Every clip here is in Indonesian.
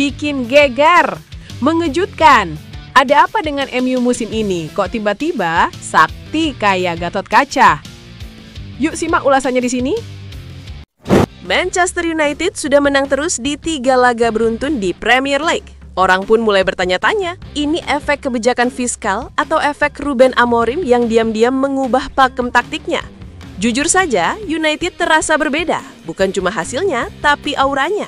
bikin geger, mengejutkan. Ada apa dengan MU musim ini? Kok tiba-tiba sakti kayak Gatot Kaca? Yuk simak ulasannya di sini. Manchester United sudah menang terus di 3 laga beruntun di Premier League. Orang pun mulai bertanya-tanya, ini efek kebijakan fiskal atau efek Ruben Amorim yang diam-diam mengubah pakem taktiknya? Jujur saja, United terasa berbeda, bukan cuma hasilnya, tapi auranya.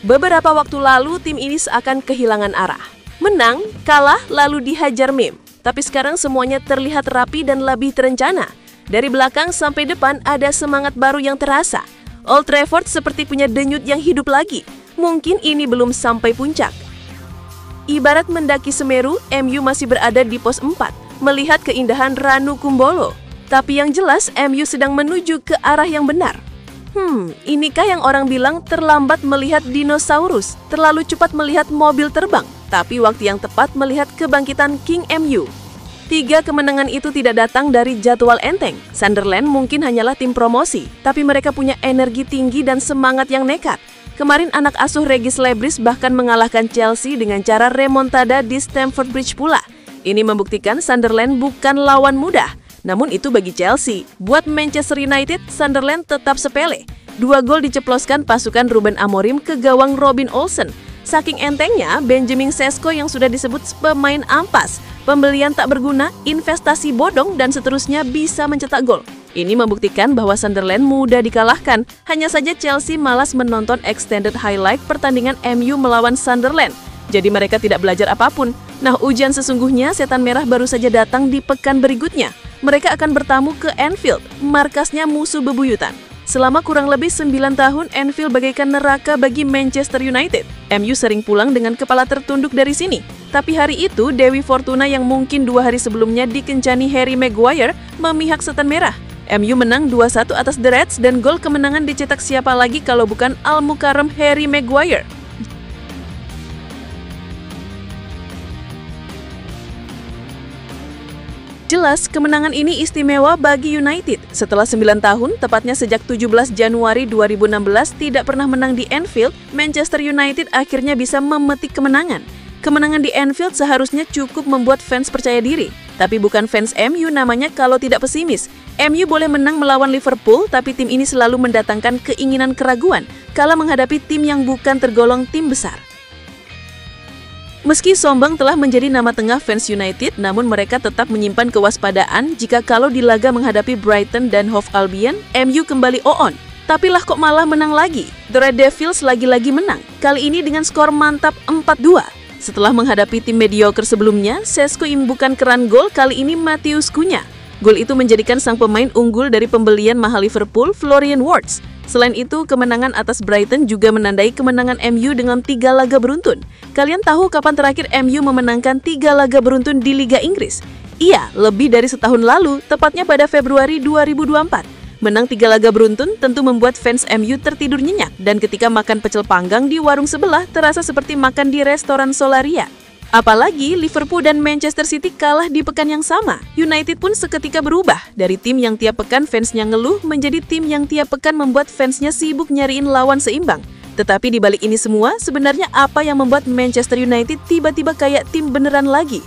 Beberapa waktu lalu, tim ini seakan kehilangan arah. Menang, kalah, lalu dihajar meme. Tapi sekarang semuanya terlihat rapi dan lebih terencana. Dari belakang sampai depan ada semangat baru yang terasa. Old Trafford seperti punya denyut yang hidup lagi. Mungkin ini belum sampai puncak. Ibarat mendaki Semeru, MU masih berada di pos 4, melihat keindahan Ranu Kumbolo. Tapi yang jelas, MU sedang menuju ke arah yang benar. Inikah yang orang bilang terlambat melihat dinosaurus, terlalu cepat melihat mobil terbang, tapi waktu yang tepat melihat kebangkitan King MU. 3 kemenangan itu tidak datang dari jadwal enteng. Sunderland mungkin hanyalah tim promosi, tapi mereka punya energi tinggi dan semangat yang nekat. Kemarin anak asuh Regis Lebris bahkan mengalahkan Chelsea dengan cara remontada di Stamford Bridge pula. Ini membuktikan Sunderland bukan lawan mudah. Namun itu bagi Chelsea. Buat Manchester United, Sunderland tetap sepele. 2 gol diceploskan pasukan Ruben Amorim ke gawang Robin Olsen. Saking entengnya, Benjamin Sesko yang sudah disebut pemain ampas, pembelian tak berguna, investasi bodong, dan seterusnya bisa mencetak gol. Ini membuktikan bahwa Sunderland mudah dikalahkan. Hanya saja Chelsea malas menonton extended highlight pertandingan MU melawan Sunderland. Jadi mereka tidak belajar apapun. Nah, ujian sesungguhnya setan merah baru saja datang di pekan berikutnya. Mereka akan bertamu ke Anfield, markasnya musuh bebuyutan. Selama kurang lebih 9 tahun, Anfield bagaikan neraka bagi Manchester United. MU sering pulang dengan kepala tertunduk dari sini. Tapi hari itu, Dewi Fortuna yang mungkin 2 hari sebelumnya dikencani Harry Maguire memihak setan merah. MU menang 2-1 atas The Reds dan gol kemenangan dicetak siapa lagi kalau bukan Al-Mukarram Harry Maguire. Jelas, kemenangan ini istimewa bagi United. Setelah 9 tahun, tepatnya sejak 17 Januari 2016 tidak pernah menang di Anfield, Manchester United akhirnya bisa memetik kemenangan. Kemenangan di Anfield seharusnya cukup membuat fans percaya diri. Tapi bukan fans MU namanya kalau tidak pesimis. MU boleh menang melawan Liverpool, tapi tim ini selalu mendatangkan keinginan keraguan kala menghadapi tim yang bukan tergolong tim besar. Meski sombong telah menjadi nama tengah fans United, namun mereka tetap menyimpan kewaspadaan jika kalau di laga menghadapi Brighton dan Hove Albion, MU kembali on. Tapi lah kok malah menang lagi. The Red Devils lagi-lagi menang, kali ini dengan skor mantap 4-2. Setelah menghadapi tim mediocre sebelumnya, Sesko imbukan keran gol, kali ini Matheus Cunha. Gol itu menjadikan sang pemain unggul dari pembelian mahal Liverpool, Florian Wirtz. Selain itu, kemenangan atas Brighton juga menandai kemenangan MU dengan 3 laga beruntun. Kalian tahu kapan terakhir MU memenangkan 3 laga beruntun di Liga Inggris? Iya, lebih dari setahun lalu, tepatnya pada Februari 2024. Menang 3 laga beruntun tentu membuat fans MU tertidur nyenyak, dan ketika makan pecel panggang di warung sebelah terasa seperti makan di restoran Solaria. Apalagi Liverpool dan Manchester City kalah di pekan yang sama. United pun seketika berubah dari tim yang tiap pekan fansnya ngeluh menjadi tim yang tiap pekan membuat fansnya sibuk nyariin lawan seimbang. Tetapi di balik ini semua, sebenarnya apa yang membuat Manchester United tiba-tiba kayak tim beneran lagi?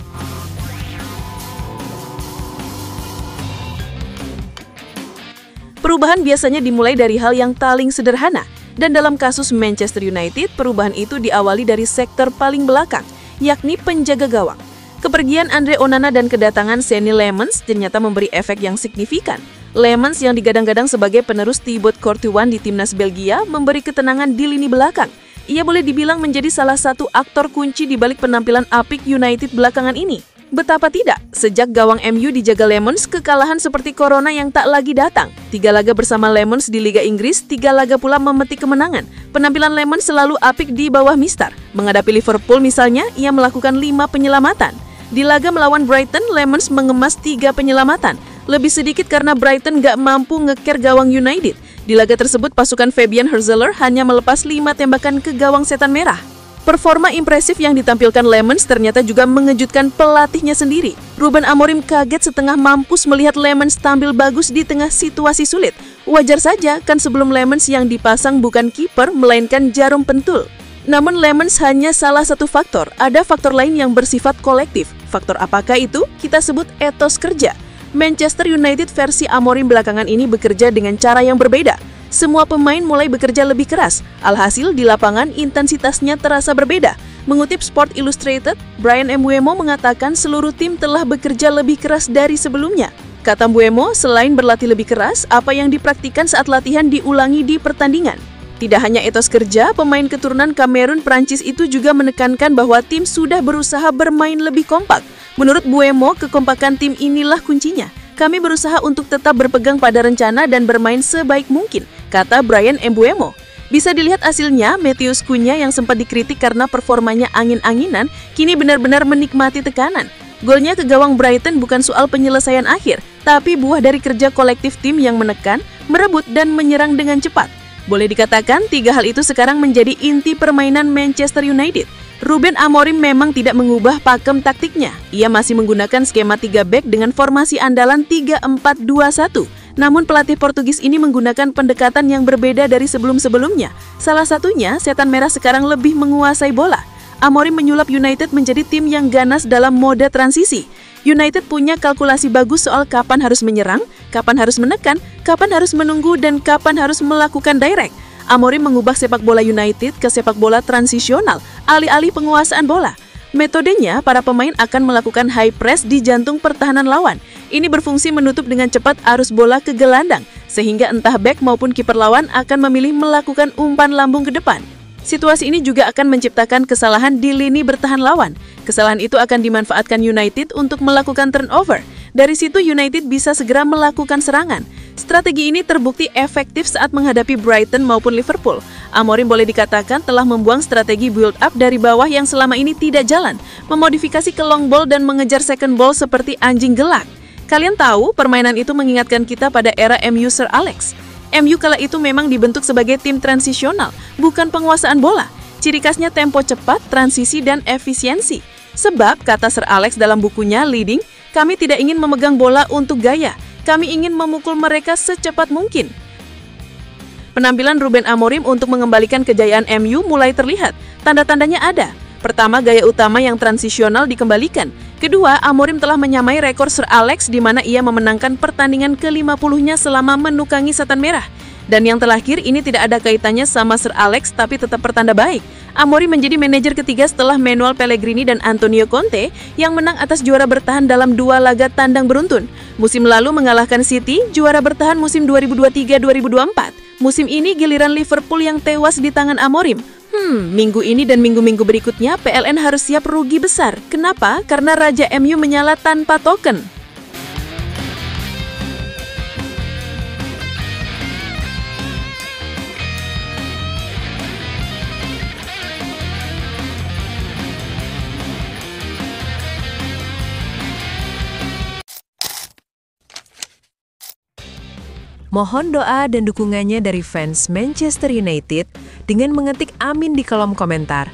Perubahan biasanya dimulai dari hal yang paling sederhana. Dan dalam kasus Manchester United, perubahan itu diawali dari sektor paling belakang, yakni penjaga gawang. Kepergian Andre Onana dan kedatangan Seny Lemans ternyata memberi efek yang signifikan. Lemans yang digadang-gadang sebagai penerus Thibaut Courtois di timnas Belgia memberi ketenangan di lini belakang. Ia boleh dibilang menjadi salah satu aktor kunci di balik penampilan apik United belakangan ini. Betapa tidak, sejak gawang MU dijaga Lemans, kekalahan seperti corona yang tak lagi datang. 3 laga bersama Lemans di Liga Inggris, 3 laga pula memetik kemenangan. Penampilan Lemans selalu apik di bawah Mister. Menghadapi Liverpool misalnya, ia melakukan 5 penyelamatan. Di laga melawan Brighton, Lemans mengemas 3 penyelamatan. Lebih sedikit karena Brighton gak mampu ngeker gawang United. Di laga tersebut, pasukan Fabian Hurzeler hanya melepas 5 tembakan ke gawang setan merah. Performa impresif yang ditampilkan Lemans ternyata juga mengejutkan pelatihnya sendiri. Ruben Amorim kaget setengah mampus melihat Lemans tampil bagus di tengah situasi sulit. Wajar saja, kan sebelum Lemans yang dipasang bukan kiper, melainkan Jarom Pentul. Namun Lemans hanya salah satu faktor, ada faktor lain yang bersifat kolektif. Faktor apakah itu? Kita sebut etos kerja. Manchester United versi Amorim belakangan ini bekerja dengan cara yang berbeda. Semua pemain mulai bekerja lebih keras. Alhasil di lapangan intensitasnya terasa berbeda. Mengutip Sport Illustrated, Bryan Mbeumo mengatakan seluruh tim telah bekerja lebih keras dari sebelumnya. Kata Mbeumo, selain berlatih lebih keras, apa yang dipraktikkan saat latihan diulangi di pertandingan. Tidak hanya etos kerja, pemain keturunan Kamerun Prancis itu juga menekankan bahwa tim sudah berusaha bermain lebih kompak. Menurut Mbeumo, kekompakan tim inilah kuncinya. Kami berusaha untuk tetap berpegang pada rencana dan bermain sebaik mungkin, kata Bryan Mbeumo. Bisa dilihat hasilnya, Matheus Cunha yang sempat dikritik karena performanya angin-anginan, kini benar-benar menikmati tekanan. Golnya ke gawang Brighton bukan soal penyelesaian akhir, tapi buah dari kerja kolektif tim yang menekan, merebut, dan menyerang dengan cepat. Boleh dikatakan, tiga hal itu sekarang menjadi inti permainan Manchester United. Ruben Amorim memang tidak mengubah pakem taktiknya. Ia masih menggunakan skema 3 back dengan formasi andalan 3-4-2-1. Namun pelatih Portugis ini menggunakan pendekatan yang berbeda dari sebelum-sebelumnya. Salah satunya, setan merah sekarang lebih menguasai bola. Amorim menyulap United menjadi tim yang ganas dalam mode transisi. United punya kalkulasi bagus soal kapan harus menyerang, kapan harus menekan, kapan harus menunggu, dan kapan harus melakukan direct. Amorim mengubah sepak bola United ke sepak bola transisional, alih-alih penguasaan bola. Metodenya, para pemain akan melakukan high press di jantung pertahanan lawan. Ini berfungsi menutup dengan cepat arus bola ke gelandang, sehingga entah back maupun kiper lawan akan memilih melakukan umpan lambung ke depan. Situasi ini juga akan menciptakan kesalahan di lini bertahan lawan. Kesalahan itu akan dimanfaatkan United untuk melakukan turnover. Dari situ United bisa segera melakukan serangan. Strategi ini terbukti efektif saat menghadapi Brighton maupun Liverpool. Amorim boleh dikatakan telah membuang strategi build up dari bawah yang selama ini tidak jalan, memodifikasi ke long ball dan mengejar second ball seperti anjing gelak. Kalian tahu, permainan itu mengingatkan kita pada era MU Sir Alex. MU kala itu memang dibentuk sebagai tim transisional, bukan penguasaan bola. Ciri khasnya tempo cepat, transisi, dan efisiensi. Sebab, kata Sir Alex dalam bukunya Leading, kami tidak ingin memegang bola untuk gaya. Kami ingin memukul mereka secepat mungkin. Penampilan Ruben Amorim untuk mengembalikan kejayaan MU mulai terlihat. Tanda-tandanya ada. Pertama, gaya utama yang transisional dikembalikan. Kedua, Amorim telah menyamai rekor Sir Alex di mana ia memenangkan pertandingan ke-50-nya selama menukangi setan merah. Dan yang terakhir, ini tidak ada kaitannya sama Sir Alex tapi tetap pertanda baik. Amorim menjadi manajer ketiga setelah Manuel Pellegrini dan Antonio Conte yang menang atas juara bertahan dalam 2 laga tandang beruntun. Musim lalu mengalahkan City, juara bertahan musim 2023-2024. Musim ini giliran Liverpool yang tewas di tangan Amorim. Minggu ini dan minggu-minggu berikutnya PLN harus siap rugi besar. Kenapa? Karena Raja MU menyala tanpa token. Mohon doa dan dukungannya dari fans Manchester United dengan mengetik amin di kolom komentar.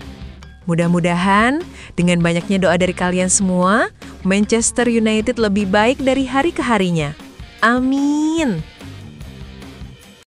Mudah-mudahan dengan banyaknya doa dari kalian semua, Manchester United lebih baik dari hari ke harinya. Amin.